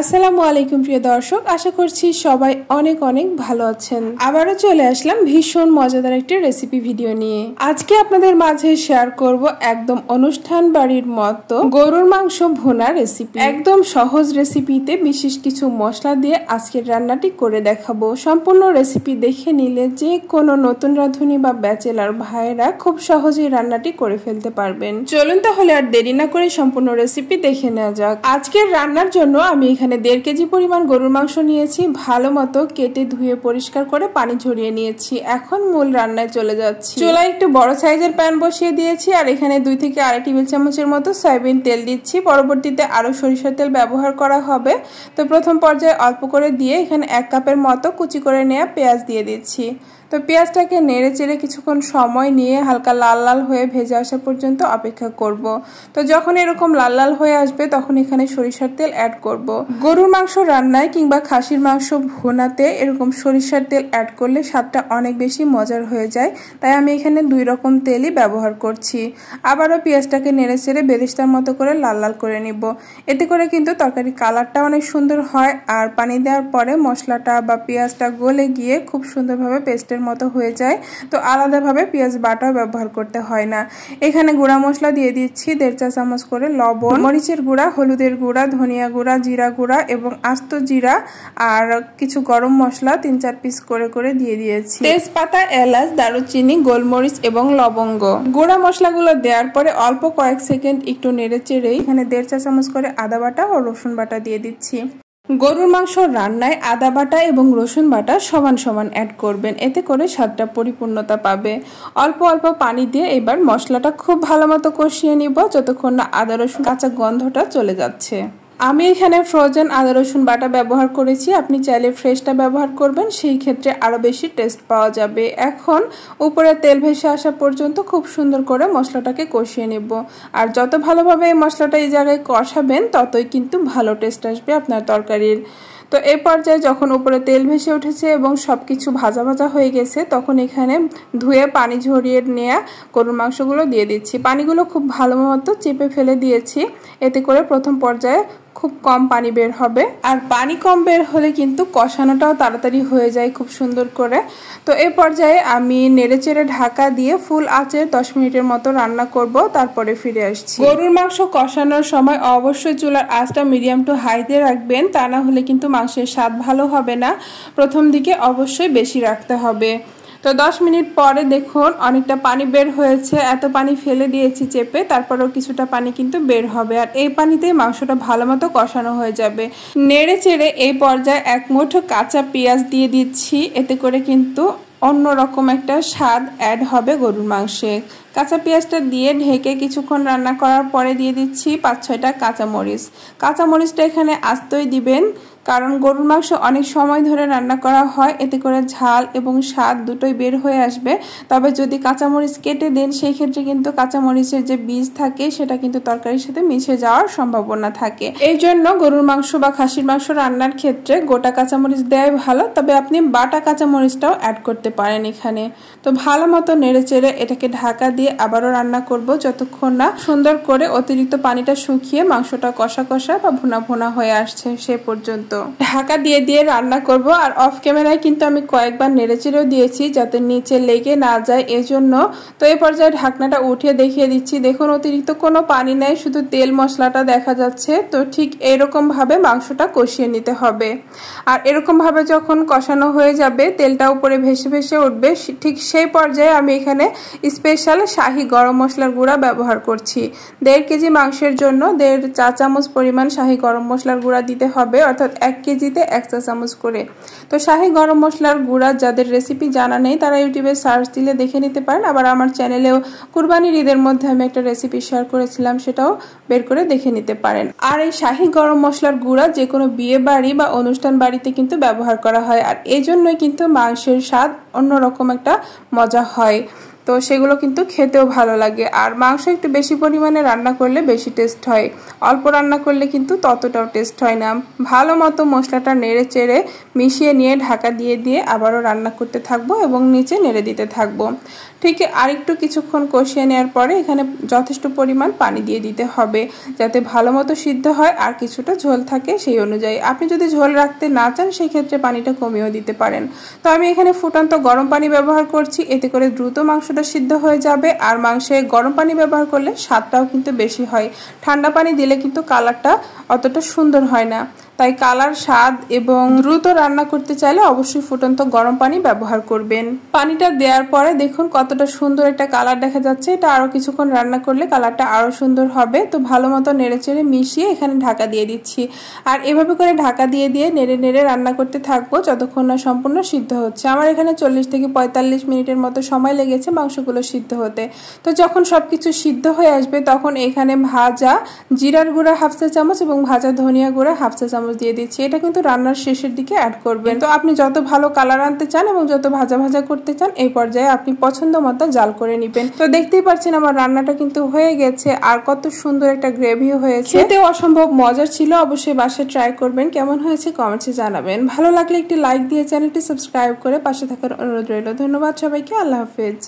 আসসালামু আলাইকুম প্রিয় দর্শক, আশা করছি সবাই অনেক অনেক ভালো আছেন। আবারও চলে আসলাম ভীষণ মজাদার একটি রেসিপি ভিডিও নিয়ে। আজকে আপনাদের মাঝে শেয়ার করব একদম অনুষ্ঠান বাড়ির মতো গরুর মাংস ভুনা রেসিপি। একদম সহজ রেসিপিতে বিশেষ কিছু মশলা দিয়ে আজকের রান্নাটি করে দেখাবো। সম্পূর্ণ রেসিপি দেখে নিলে যে কোনো নতুন রাঁধুনি বা ব্যাচেলার ভাইয়েরা খুব সহজেই রান্নাটি করে ফেলতে পারবেন। চলুন তাহলে আর দেরি না করে সম্পূর্ণ রেসিপি দেখে নেওয়া যাক। আজকের রান্নার জন্য আমি এখানে 1.5 কেজি পরিমাণ গরুর মাংস নিয়েছি। ভালো মতো কেটে ধুয়ে পরিষ্কার করে পানি ঝরিয়ে নিয়েছি। এখন মূল রান্নায় চলে যাচ্ছি। চুলায় একটু বড় সাইজের প্যান বসিয়ে দিয়েছি আর এখানে 2 থেকে 2.5 টেবিল চামচের মতো সয়াবিন তেল দিচ্ছি। পরবর্তীতে আরো সরিষার তেল ব্যবহার করা হবে। তো প্রথম পর্যায়ে অল্প করে দিয়ে এখানে 1 কাপের মতো কুচি করে নেওয়া পেঁয়াজ দিয়ে দিচ্ছি। তো পেঁয়াজটাকে নেড়ে চেড়ে কিছুক্ষণ সময় নিয়ে হালকা লাল লাল হয়ে ভেজে আসা পর্যন্ত অপেক্ষা করব। তো যখন এরকম লাল লাল হয়ে আসবে তখন এখানে সরিষার তেল অ্যাড করব। গরুর মাংস রান্নায় কিংবা খাসির মাংস ভুনাতে এরকম সরিষার তেল অ্যাড করলে স্বাদটা অনেক বেশি মজার হয়ে যায়। তাই আমি এখানে 2 রকম তেলই ব্যবহার করছি। আবারও পেঁয়াজটাকে নেড়ে চেড়ে বেরেস্তার মতো করে লাল লাল করে নিব। এতে করে কিন্তু তরকারি কালারটা অনেক সুন্দর হয় আর পানি দেওয়ার পরে মশলাটা বা পেঁয়াজটা গলে গিয়ে খুব সুন্দরভাবে পেস্টের মতো হয়ে যায়। তো আলাদাভাবে পেঁয়াজ বাটাও ব্যবহার করতে হয় না। এখানে গুঁড়া মশলা দিয়ে দিচ্ছি 1.5 চা চামচ করে লবণ, মরিচের গুঁড়া, হলুদের গুঁড়া, ধনিয়া গুঁড়া, জিরা গুঁড়া এবং আস্ত জিরা আর কিছু গরম মশলা 3-4 পিস করে করে দিয়ে দিয়েছি। তেজপাতা, এলাচ, দারুচিনি, গোলমরিচ এবং লবঙ্গ। গুঁড়া মশলাগুলো দেওয়ার পরে অল্প কয়েক সেকেন্ড একটু নেড়ে চেড়ে এখানে 1.5 চা চামচ করে আদা বাটা ও রসুন বাটা দিয়ে দিচ্ছি। গরুর মাংস রান্নায় আদা বাটা এবং রসুন বাটা সমান সমান অ্যাড করবেন, এতে করে স্বাদটা পরিপূর্ণতা পাবে। অল্প অল্প পানি দিয়ে এবার মশলাটা খুব ভালো মতো কষিয়ে নিব যতক্ষণ না আদা রসুন কাঁচা গন্ধটা চলে যাচ্ছে। আমি এখানে ফ্রোজেন আদা রসুন বাটা ব্যবহার করেছি, আপনি চাইলে ফ্রেশটা ব্যবহার করবেন, সেই ক্ষেত্রে আরো বেশি টেস্ট পাওয়া যাবে। এখন উপরে তেল ভেসে আসা পর্যন্ত খুব সুন্দর করে মশলাটাকে কষিয়ে নেব। আর যত ভালোভাবে এই মশলাটা এই জায়গায় কষাবেন ততই কিন্তু ভালো টেস্ট আসবে আপনার তরকারির। তো এই পর্যায়ে যখন উপরে তেল ভেসে উঠেছে এবং সবকিছু ভাজা ভাজা হয়ে গেছে তখন এখানে ধুয়ে পানি ঝরিয়ে নেওয়া গরুর মাংসগুলো দিয়ে দিচ্ছি। পানিগুলো খুব ভালো মতো চেপে ফেলে দিয়েছি, এতে করে প্রথম পর্যায়ে খুব কম পানি বের হবে। আর পানি কম বের হলে কিন্তু কষানোটাও তাড়াতাড়ি হয়ে যায় খুব সুন্দর করে। তো এই পর্যায়ে আমি নেড়েচেড়ে ঢাকা দিয়ে ফুল আঁচে 10 মিনিটের মতো রান্না করব, তারপরে ফিরে আসছি। গরুর মাংস কষানোর সময় অবশ্যই চুলার আঁচটা মিডিয়াম টু হাইতে রাখবেন, তা না হলে কিন্তু মাংসের স্বাদ ভালো হবে না। প্রথম দিকে অবশ্যই বেশি রাখতে হবে। তো 10 মিনিট পরে দেখুন অনেকটা পানি বের হয়েছে। এত পানি ফেলে দিয়েছি চেপে, তারপরেও কিছুটা পানি কিন্তু বের হবে। আর এই পানিতেই মাংসটা ভালো মতো কষানো হয়ে যাবে। নেড়ে চেড়ে এই পর্যায়ে 1 মুঠো কাঁচা পেঁয়াজ দিয়ে দিচ্ছি, এতে করে কিন্তু অন্যরকম একটা স্বাদ অ্যাড হবে গরুর মাংসে। কাঁচা পেঁয়াজটা দিয়ে ঢেকে কিছুক্ষণ রান্না করার পরে দিয়ে দিচ্ছি 5-6টা কাঁচামরিচ। কাঁচামরিচটা এখানে আস্তই দিবেন, কারণ গরুর মাংস অনেক সময় ধরে রান্না করা হয়, এতে করে ঝাল এবং স্বাদ দুটোই বের হয়ে আসবে। তবে যদি কাঁচামরিচ কেটে দেন সেই ক্ষেত্রে কিন্তু কাঁচামরিচের যে বীজ থাকে সেটা কিন্তু তরকারির সাথে মিশে যাওয়ার সম্ভাবনা থাকে। এই জন্য গরুর মাংস বা খাসির মাংস রান্নার ক্ষেত্রে গোটা কাঁচামরিচ দেওয়াই ভালো, তবে আপনি বাটা কাঁচামরিচটাও অ্যাড করতে পারেন এখানে। তো ভালো মতো নেড়ে চেড়ে এটাকে ঢাকা দিয়ে আবারও রান্না করব যতক্ষণ না সুন্দর করে অতিরিক্ত পানিটা শুকিয়ে মাংসটা কষা কষা বা ভুনা ভুনা হয়ে আসছে সে পর্যন্ত ঢাকা দিয়ে দিয়ে রান্না করব। আর অফ ক্যামেরায় কিন্তু আমি কয়েকবার নেড়েচেড়েও দিয়েছি যাতে নিচে লেগে না যায় এজন্য। তো এই পর্যায়ে ঢাকনাটা উঠিয়ে দেখিয়ে দিচ্ছি, দেখুন অতিরিক্ত কোনো পানি নেই, শুধু তেল মশলাটা দেখা যাচ্ছে। তো ঠিক এরকম ভাবে মাংসটা কষিয়ে নিতে হবে। আর এরকম ভাবে যখন কষানো হয়ে যাবে তেলটা উপরে ভেসে ভেসে উঠবে, ঠিক সেই পর্যায়ে আমি এখানে স্পেশাল শাহি গরম মশলার গুঁড়া ব্যবহার করছি। 1.5 কেজি মাংসের জন্য 1.5 চা চামচ পরিমাণ শাহি গরম মশলার গুঁড়া দিতে হবে, অর্থাৎ 1 কেজিতে 1 চা চামচ করে। তো শাহি গরম মশলার গুঁড়া যাদের রেসিপি জানা নেই তারা ইউটিউবে সার্চ দিলে দেখে নিতে পারেন। আবার আমার চ্যানেলেও কুরবানির ঈদের মধ্যে আমি একটা রেসিপি শেয়ার করেছিলাম, সেটাও বের করে দেখে নিতে পারেন। আর এই শাহি গরম মশলার গুঁড়া যে কোনো বিয়ে বাড়ি বা অনুষ্ঠান বাড়িতে কিন্তু ব্যবহার করা হয়, আর এই জন্যই কিন্তু মাংসের স্বাদ অন্যরকম একটা মজা হয়। তো সেগুলো কিন্তু খেতেও ভালো লাগে। আর মাংস একটু বেশি পরিমাণে রান্না করলে বেশি টেস্ট হয়, অল্প রান্না করলে কিন্তু ততটাও টেস্ট হয় না। ভালো মতো মশলাটা নেড়ে চেড়ে মিশিয়ে নিয়ে ঢাকা দিয়ে দিয়ে আবারও রান্না করতে থাকবো এবং নিচে নেড়ে দিতে থাকবো। ঠিক আরেকটু কিছুক্ষণ কষিয়ে নেওয়ার পরে এখানে যথেষ্ট পরিমাণ পানি দিয়ে দিতে হবে, যাতে ভালো মতো সিদ্ধ হয় আর কিছুটা ঝোল থাকে সেই অনুযায়ী। আপনি যদি ঝোল রাখতে না চান সেই ক্ষেত্রে পানিটা কমিয়েও দিতে পারেন। তো আমি এখানে ফুটন্ত গরম পানি ব্যবহার করছি, এতে করে দ্রুত মাংসটা সিদ্ধ হয়ে যাবে। আর মাংসে গরম পানি ব্যবহার করলে স্বাদটাও কিন্তু বেশি হয়। ঠান্ডা পানি দিলে কিন্তু কালারটা অতটা সুন্দর হয় না। তাই কালার, স্বাদ এবং দ্রুত রান্না করতে চাইলে অবশ্যই ফুটন্ত গরম পানি ব্যবহার করবেন। পানিটা দেওয়ার পরে দেখুন কতটা সুন্দর একটা কালার দেখা যাচ্ছে। এটা আরো কিছুক্ষণ রান্না করলে কালারটা আরো সুন্দর হবে। তো ভালো মতো নেড়েচেড়ে মিশিয়ে এখানে ঢাকা দিয়ে দিচ্ছি। আর এভাবে করে ঢাকা দিয়ে দিয়ে নেড়ে নেড়ে রান্না করতে থাকবো যতক্ষণ না সম্পূর্ণ সিদ্ধ হচ্ছে। আমার এখানে 40 থেকে 45 মিনিটের মতো সময় লেগেছে মাংসগুলো সিদ্ধ হতে। তো যখন সবকিছু সিদ্ধ হয়ে আসবে তখন এখানে ভাজা জিরার গুঁড়া হাফ চা চামচ এবং ভাজা ধনিয়া গুঁড়া হাফ চা চামচ দিয়ে দিচ্ছি। এটা কিন্তু রান্নার শেষের দিকে অ্যাড করবেন। তো আপনি যত ভালো কালার আনতে চান এবং যত ভাজা ভাজা করতে চান এই পর্যায়ে আপনি পছন্দ মতো জাল করে নেবেন। তো দেখতেই পাচ্ছেন আমার রান্নাটা কিন্তু হয়ে গেছে আর কত সুন্দর একটা গ্রেভি হয়েছে, খেতে অসম্ভব মজার ছিল। অবশ্যই বাসায় ট্রাই করবেন, কেমন হয়েছে কমেন্টে জানাবেন। ভালো লাগলে একটি লাইক দিয়ে চ্যানেলটি সাবস্ক্রাইব করে পাশে থাকার অনুরোধ রইল। ধন্যবাদ সবাইকে, আল্লাহ হাফেজ।